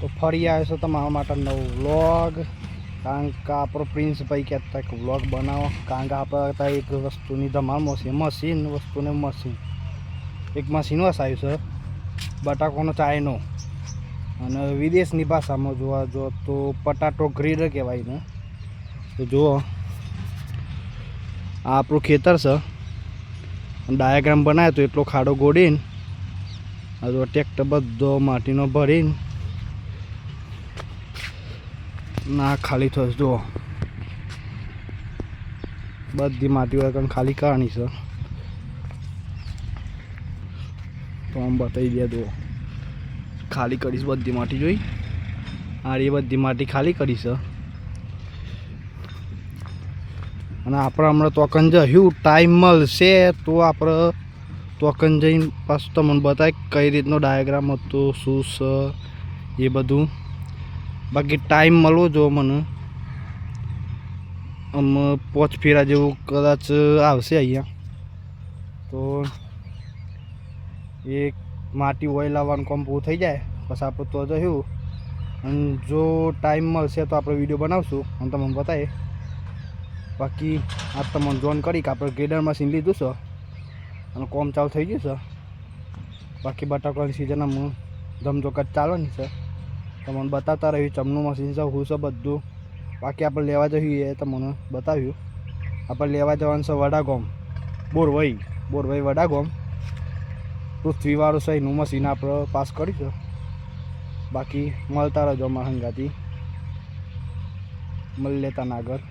તો ફરી આવ્યો છો તમારા માટે નવો વ્લોગ. કારણ કે આપણો પ્રિન્સભાઈ કહેતા કે વ્લોગ બનાવો, કારણ કે આપણે હતા એક વસ્તુની ધમાલમાં છે, મશીન વસ્તુને મશીન એક મશીન વસાવ્યું છે બટાકોનો ચાયનો, અને વિદેશની ભાષામાં જોવા જો તો પટાટો ગ્રીડ કહેવાય ને. તો જુઓ આ આપણું ખેતર છે, ડાયાગ્રામ બનાવ્યો તો એટલો ખાડો ગોળીને આ જો ટ્રેક્ટર બધો માટીનો ભરીને ના ખાલી થશે. જુઓ બધી માટી વગર ખાલી કરવાની છે. તો આમ બતાવી દે. જુઓ ખાલી કરીશ બધી માટી, જોઈ આ એ બધી માટી ખાલી કરીશ. અને આપણે હમણાં તોકન જયું ટાઈમ મળશે તો આપણે તોકન જઈને પાછું તમને બતાવે કઈ રીતનો ડાયાગ્રામ હતો, શું છે એ બધું. બાકી ટાઈમ મળવો જો મને આમ 5 ફેરા જેવું કદાચ આવશે અહીંયા. તો એ માટી ઓઇલ લાવવાનું કામ પૂરું થઈ જાય પછી આપણે તો જયું, અને જો ટાઈમ મળશે તો આપણે વિડીયો બનાવશું અને તમને બતાવીએ. બાકી આ તમને જોઈન કરી કે આપણે ગ્રેડર મશીન લીધું છે અને કોમ ચાલુ થઈ ગયું છે. બાકી બટાકાની સિઝન આમ ધમધોકાત ચાલવાની છે, તમને બતાવતા રહ્યું ચમનું મશીન છે, હું છે બધું. બાકી આપણે લેવા જઈએ એ તમને બતાવ્યું. આપણે લેવા જવાનું છે વડાગામ, બોરવાઈ વડાગામ. પૃથ્વીવાળું છે એનું મશીન આપણે પાસ કરીશું. બાકી મળતા રહેજો અમારા હંગાથી, મળી લેતા આગળ.